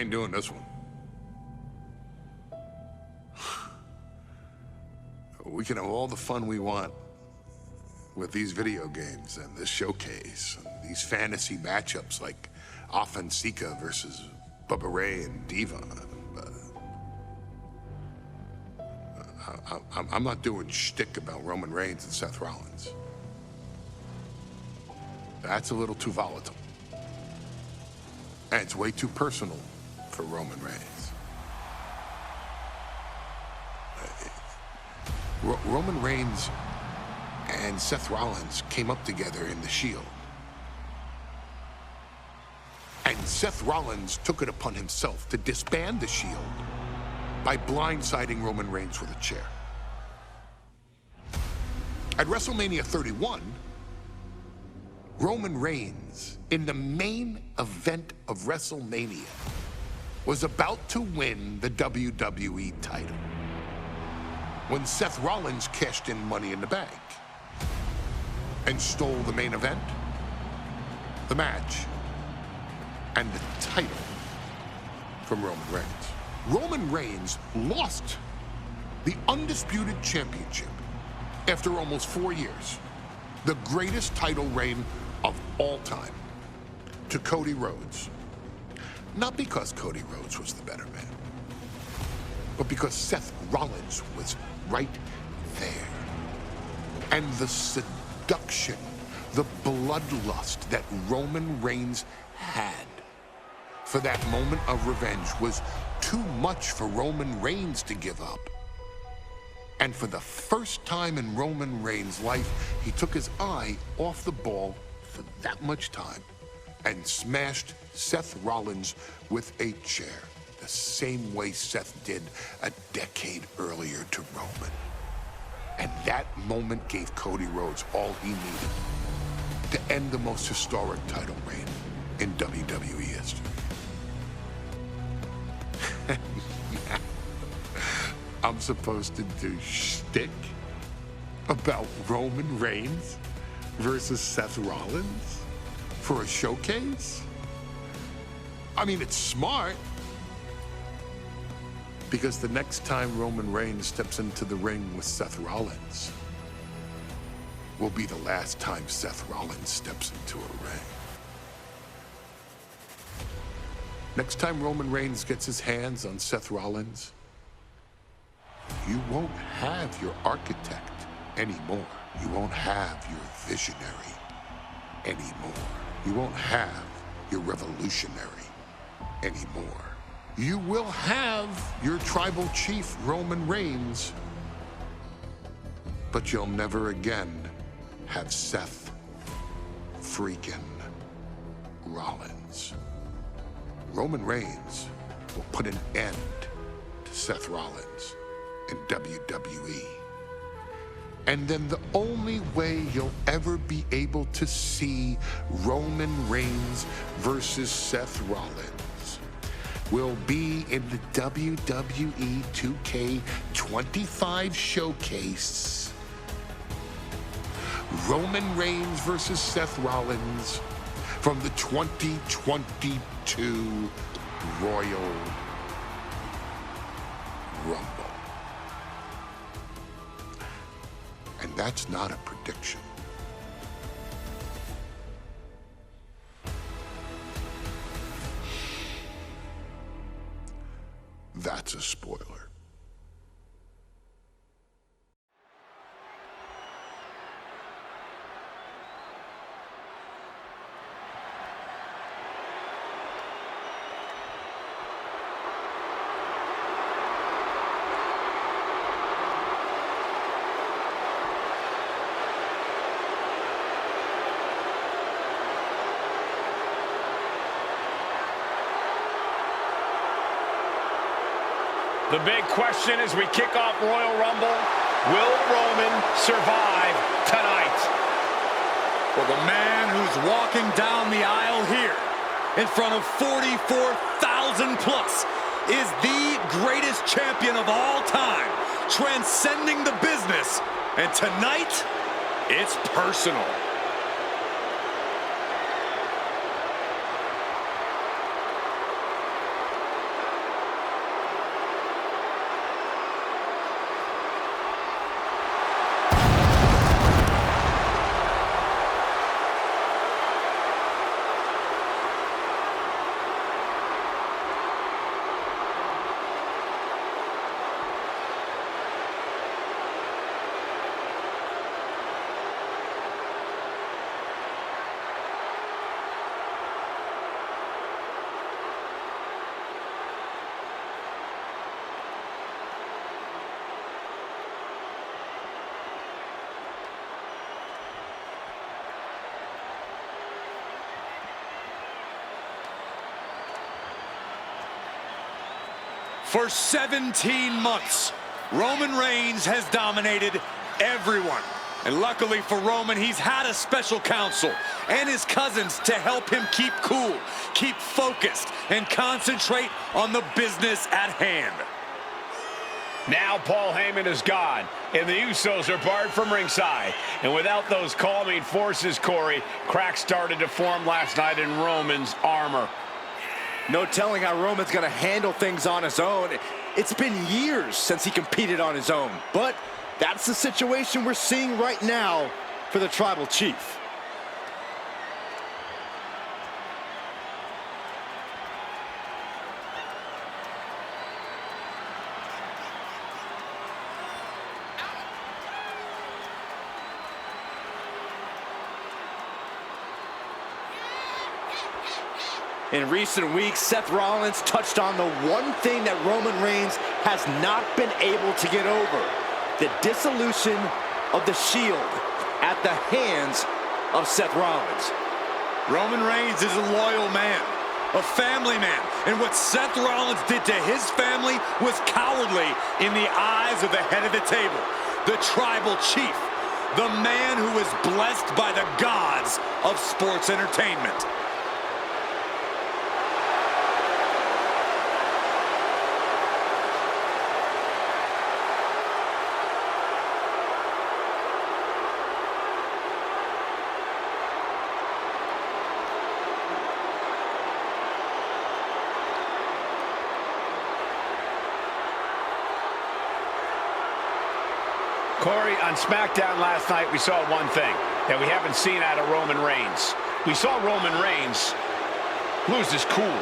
ain't doing this one. We can have all the fun we want with these video games and this showcase and these fantasy matchups like Offensica versus Bubba Ray and Diva. I'm not doing shtick about Roman Reigns and Seth Rollins. That's a little too volatile. And it's way too personal for Roman Reigns. Roman Reigns and Seth Rollins came up together in the Shield. And Seth Rollins took it upon himself to disband the Shield by blindsiding Roman Reigns with a chair. At WrestleMania 31, Roman Reigns, in the main event of WrestleMania, was about to win the WWE title when Seth Rollins cashed in Money in the Bank and stole the main event, the match, and the title from Roman Reigns. Roman Reigns lost the undisputed championship after almost 4 years, the greatest title reign of all time, to Cody Rhodes. Not because Cody Rhodes was the better man, but because Seth Rollins was right there. And the seduction, the bloodlust that Roman Reigns had for that moment of revenge was too much for Roman Reigns to give up. And for the first time in Roman Reigns' life, he took his eye off the ball for that much time and smashed Seth Rollins with a chair, the same way Seth did a decade earlier to Roman. And that moment gave Cody Rhodes all he needed to end the most historic title reign in WWE history. I'm supposed to do shtick about Roman Reigns versus Seth Rollins for a showcase? I mean, it's smart, because the next time Roman Reigns steps into the ring with Seth Rollins will be the last time Seth Rollins steps into a ring. Next time Roman Reigns gets his hands on Seth Rollins, you won't have your architect anymore. You won't have your visionary anymore. You won't have your revolutionary anymore. You will have your tribal chief, Roman Reigns, but you'll never again have Seth freaking Rollins. Roman Reigns will put an end to Seth Rollins in WWE. And then the only way you'll ever be able to see Roman Reigns versus Seth Rollins will be in the WWE 2K25 showcase. Roman Reigns versus Seth Rollins from the 2022 Royal Rumble. And that's not a prediction. That's a spoiler. The big question as we kick off Royal Rumble, will Roman survive tonight? Well, the man who's walking down the aisle here in front of 44,000 plus is the greatest champion of all time, transcending the business. And tonight, it's personal. For 17 months, Roman Reigns has dominated everyone. And luckily for Roman, he's had a special counsel and his cousins to help him keep cool, keep focused, and concentrate on the business at hand. Now Paul Heyman is gone, and the Usos are barred from ringside. And without those calming forces, Corey, cracks started to form last night in Roman's armor. No telling how Roman's going to handle things on his own. It's been years since he competed on his own, but that's the situation we're seeing right now for the Tribal Chief. In recent weeks, Seth Rollins touched on the one thing that Roman Reigns has not been able to get over: the dissolution of the Shield at the hands of Seth Rollins. Roman Reigns is a loyal man, a family man, and what Seth Rollins did to his family was cowardly in the eyes of the head of the table, the Tribal Chief, the man who is blessed by the gods of sports entertainment. Corey, on SmackDown last night, we saw one thing that we haven't seen out of Roman Reigns. We saw Roman Reigns lose his cool.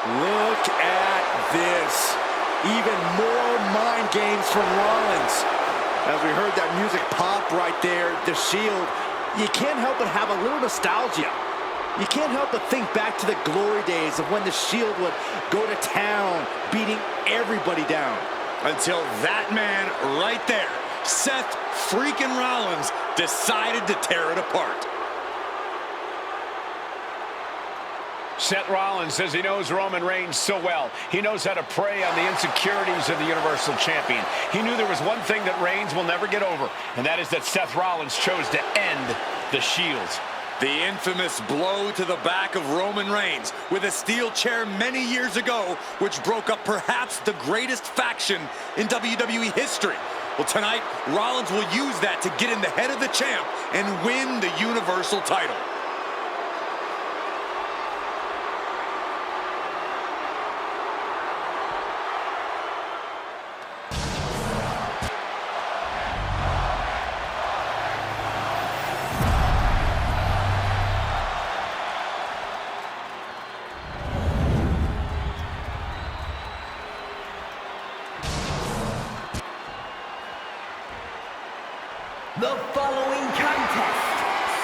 Look at this. Even more mind games from Rollins. As we heard that music pop right there, the Shield, you can't help but have a little nostalgia. You can't help but think back to the glory days of when the Shield would go to town, beating everybody down. Until that man right there, Seth freaking Rollins, decided to tear it apart. Seth Rollins says he knows Roman Reigns so well. He knows how to prey on the insecurities of the Universal Champion. He knew there was one thing that Reigns will never get over, and that is that Seth Rollins chose to end the Shield. The infamous blow to the back of Roman Reigns with a steel chair many years ago, which broke up perhaps the greatest faction in WWE history. Well, tonight, Rollins will use that to get in the head of the champ and win the Universal title. The following contest,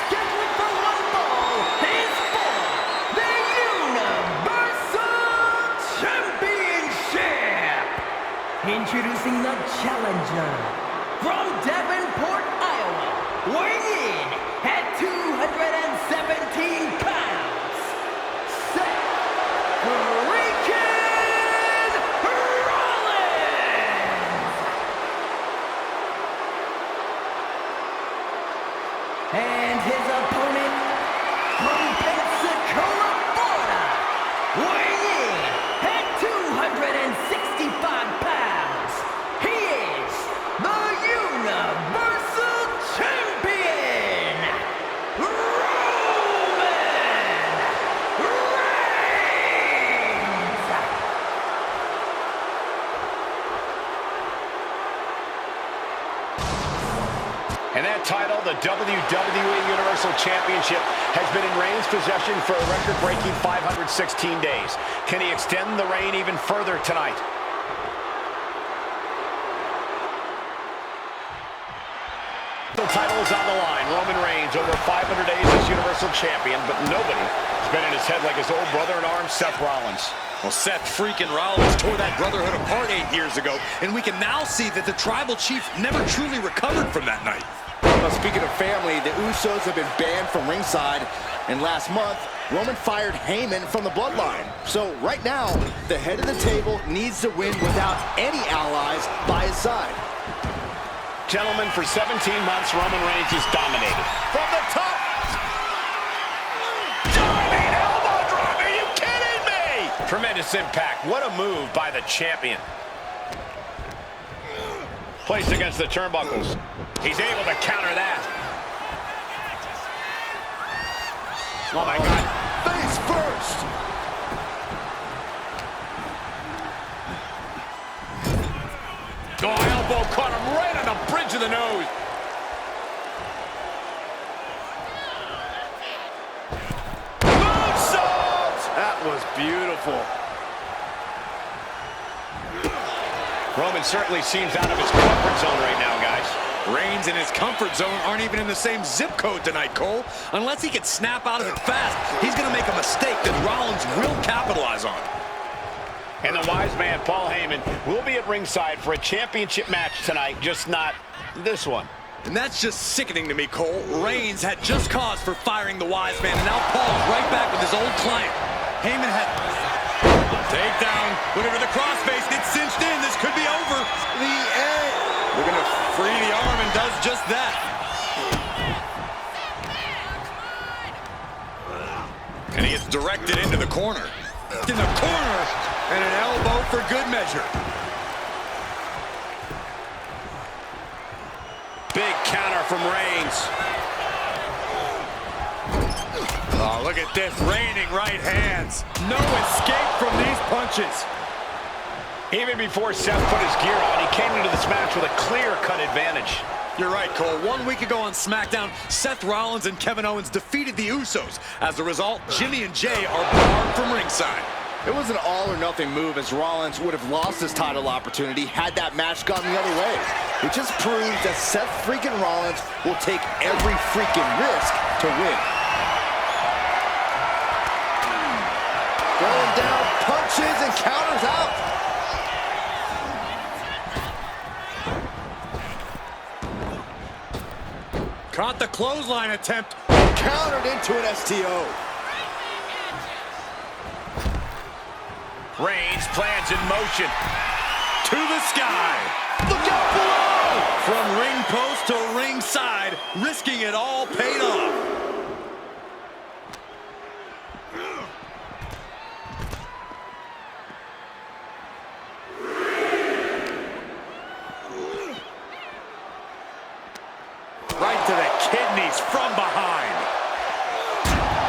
scheduled for one fall, is for the Universal Championship. Introducing the challenger from Davenport, Iowa, weighing in at 217 pounds, Seth freaking Rollins. And his opponent from WWE Universal Championship has been in Reigns' possession for a record-breaking 516 days. Can he extend the reign even further tonight? The title is on the line. Roman Reigns, over 500 days as Universal Champion, but nobody has been in his head like his old brother in arms, Seth Rollins. Well, Seth freaking Rollins tore that brotherhood apart 8 years ago, and we can now see that the Tribal Chief never truly recovered from that night. Well, speaking of family, the Usos have been banned from ringside, and last month, Roman fired Heyman from the bloodline. So right now, the head of the table needs to win without any allies by his side. Gentlemen, for 17 months, Roman Reigns has dominated. From the top! Diving elbow drop! Are you kidding me? Tremendous impact. What a move by the champion. Placed against the turnbuckles. He's able to counter that. Oh my God. Face first! Oh, elbow caught him right on the bridge of the nose. Moonsault! That was beautiful. Roman certainly seems out of his comfort zone right now, guys. Reigns and his comfort zone aren't even in the same zip code tonight, Cole. Unless he can snap out of it fast, he's going to make a mistake that Rollins will capitalize on. And the wise man, Paul Heyman, will be at ringside for a championship match tonight, just not this one. And that's just sickening to me, Cole. Reigns had just cause for firing the wise man, and now Paul's right back with his old client. Heyman had... Takedown. Whenever the crossface gets cinched in, this could be over. The end. They're going to free the arm and does just that. And he gets directed into the corner. In the corner, and an elbow for good measure. Big counter from Reigns. Oh, look at this, raining right hands. No escape from these punches. Even before Seth put his gear on, he came into this match with a clear-cut advantage. You're right, Cole. 1 week ago on SmackDown, Seth Rollins and Kevin Owens defeated the Usos. As a result, Jimmy and Jay are barred from ringside. It was an all-or-nothing move, as Rollins would have lost his title opportunity had that match gone the other way. It just proves that Seth freaking Rollins will take every freaking risk to win. Going down, punches and counters out. Caught the clothesline attempt. Countered into an STO. Reigns plans in motion. To the sky. Look out below! From ring post to ringside, risking it all paid off. Right to the kidneys from behind.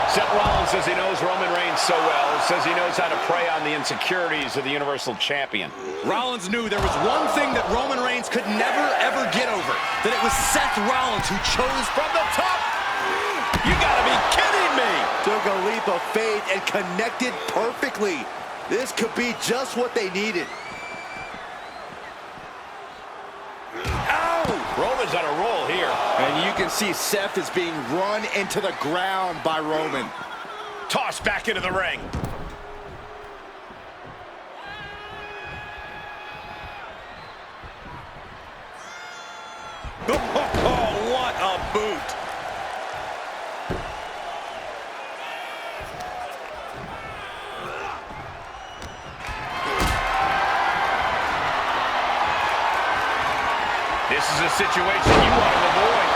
Seth Rollins says he knows Roman Reigns so well, says he knows how to prey on the insecurities of the Universal Champion. Rollins knew there was one thing that Roman Reigns could never, ever get over. That it was Seth Rollins who chose from the top. You gotta be kidding me! Took a leap of faith and connected perfectly. This could be just what they needed. Roman's on a roll here. And you can see Seth is being run into the ground by Roman. Tossed back into the ring. Oh, what a boot. This is a situation you want to avoid.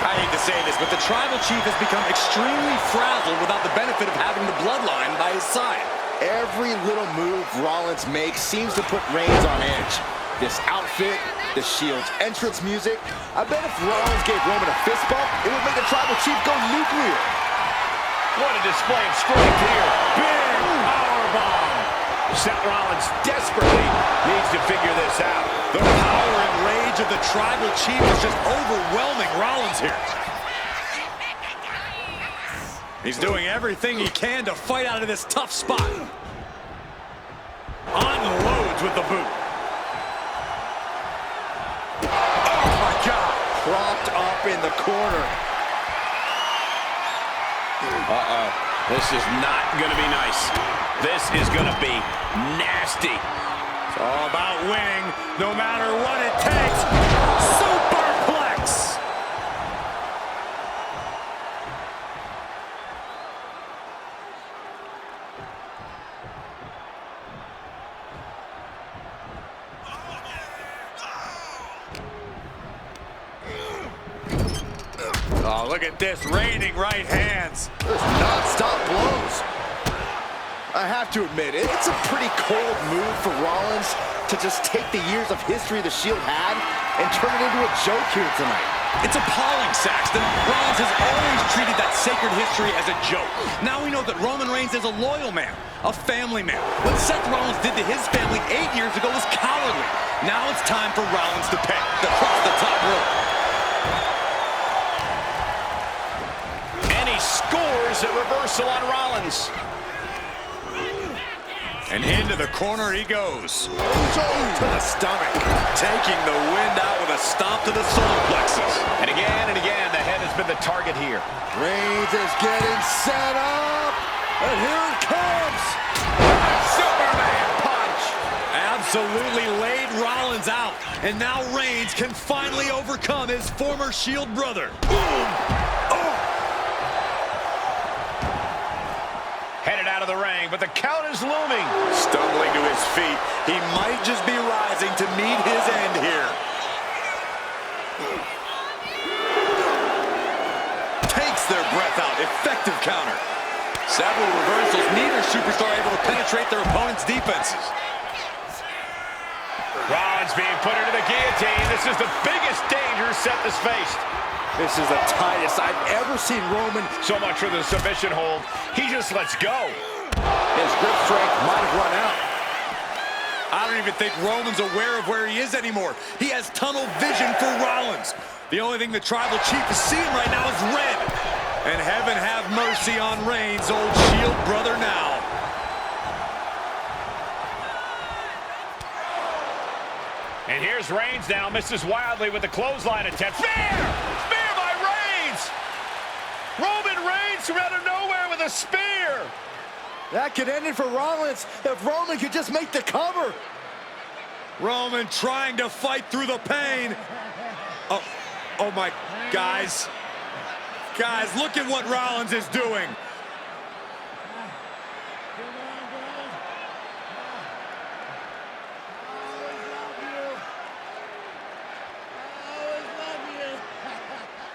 I hate to say this, but the Tribal Chief has become extremely frazzled without the benefit of having the bloodline by his side. Every little move Rollins makes seems to put Reigns on edge. This outfit, the Shield's entrance music. I bet if Rollins gave Roman a fist bump, it would make the Tribal Chief go nuclear. What a display of strength here. Big powerbomb. Seth Rollins desperately needs to figure this out. The power and rage of the Tribal Chief is just overwhelming Rollins here. He's doing everything he can to fight out of this tough spot. Unloads with the boot. Oh my God! Propped up in the corner. This is not going to be nice. This is going to be nasty. It's all about winning, no matter what it takes. Superplex! Oh, look at this, raining right hands. There's non-stop blows. I have to admit, it's a pretty cold move for Rollins to just take the years of history the Shield had and turn it into a joke here tonight. It's appalling, Saxton. Rollins has always treated that sacred history as a joke. Now we know that Roman Reigns is a loyal man, a family man. What Seth Rollins did to his family 8 years ago was cowardly. Now it's time for Rollins to pay. Across the top rope. Scores a reversal on Rollins. And into the corner he goes. To the stomach. Taking the wind out with a stomp to the solar plexus. And again, the head has been the target here. Reigns is getting set up. And here it comes. Superman punch. Absolutely laid Rollins out. And now Reigns can finally overcome his former Shield brother. Boom. Headed out of the ring, but the count is looming. Stumbling to his feet, he might just be rising to meet his end here. Takes their breath out, effective counter. Several reversals, neither superstar able to penetrate their opponent's defenses. Rollins being put into the guillotine. This is the biggest danger Seth has faced. This is the tightest I've ever seen Roman. So much for the submission hold. He just lets go. His grip strength might have run out. I don't even think Roman's aware of where he is anymore. He has tunnel vision for Rollins. The only thing the Tribal Chief is seeing right now is red. And heaven have mercy on Reigns, old Shield brother now. And here's Reigns now, misses wildly with the clothesline attempt. Spear! Spear by Reigns! Roman Reigns from out of nowhere with a spear! That could end it for Rollins if Roman could just make the cover. Roman trying to fight through the pain. Oh my, guys. Guys, look at what Rollins is doing.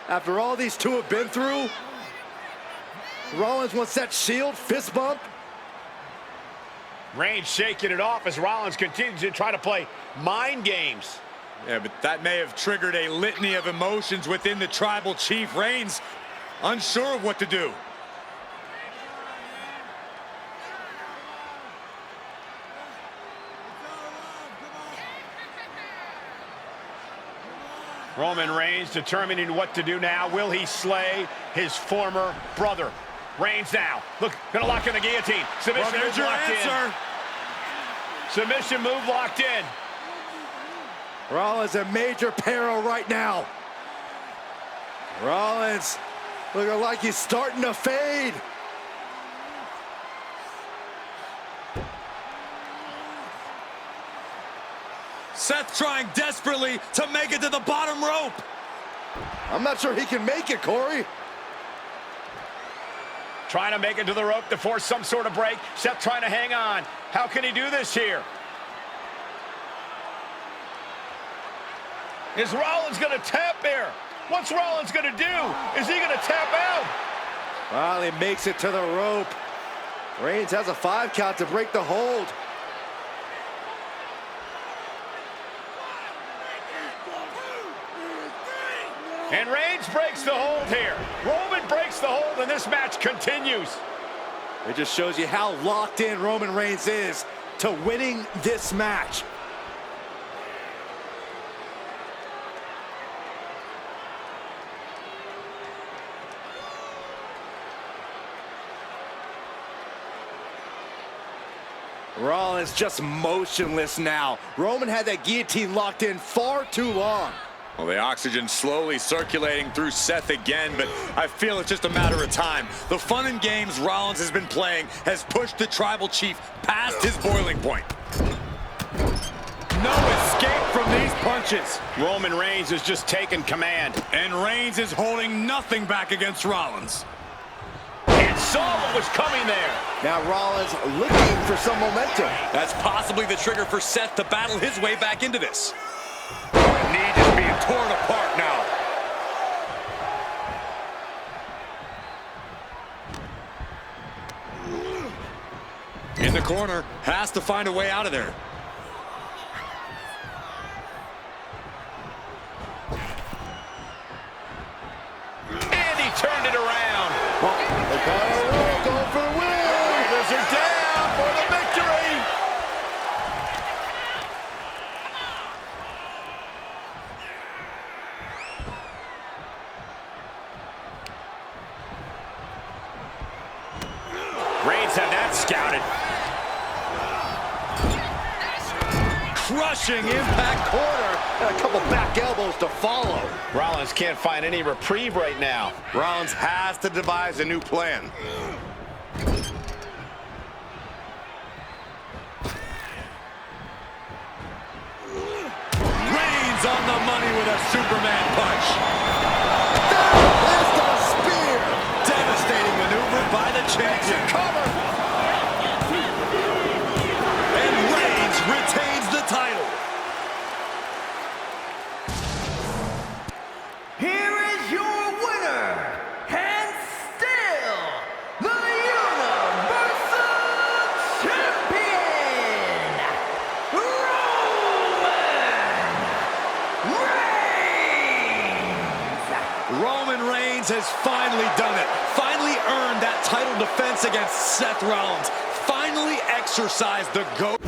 After all these two have been through, Rollins wants that Shield fist bump. Reigns shaking it off as Rollins continues to try to play mind games. Yeah, but that may have triggered a litany of emotions within the Tribal Chief. Reigns unsure of what to do. Roman Reigns determining what to do now. Will he slay his former brother? Reigns now. Look, gonna lock in the guillotine. Submission move locked in. Submission move locked in. Rollins in major peril right now. Rollins looking like he's starting to fade. Seth trying desperately to make it to the bottom rope. I'm not sure he can make it, Corey. Trying to make it to the rope to force some sort of break. Seth trying to hang on. How can he do this here? Is Rollins going to tap here? What's Rollins going to do? Is he going to tap out? Well, he makes it to the rope. Reigns has a 5 count to break the hold. And Reigns breaks the hold here. Roman breaks the hold, and this match continues. It just shows you how locked in Roman Reigns is to winning this match. Rollins just motionless now. Roman had that guillotine locked in far too long. Well, the oxygen slowly circulating through Seth again, but I feel it's just a matter of time. The fun and games Rollins has been playing has pushed the Tribal Chief past his boiling point. No escape from these punches. Roman Reigns has just taken command. And Reigns is holding nothing back against Rollins. And saw what was coming there. Now Rollins looking for some momentum. That's possibly the trigger for Seth to battle his way back into this. Knee just being torn apart now. In the corner, has to find a way out of there. And he turned it around. Go for the win. Shoulders are down for the victory. Reigns had that scouted. Crushing impact corner. And a couple back elbows to follow. Rollins can't find any reprieve right now. Rollins has to devise a new plan. Reigns on the money with a Superman punch. There's the spear. Devastating maneuver by the champion. Cover. And Reigns retains the title. Here is your winner, and still the Universal Champion, Roman Reigns has finally done it. Finally earned that title defense against Seth Rollins. Finally exercised the GOAT.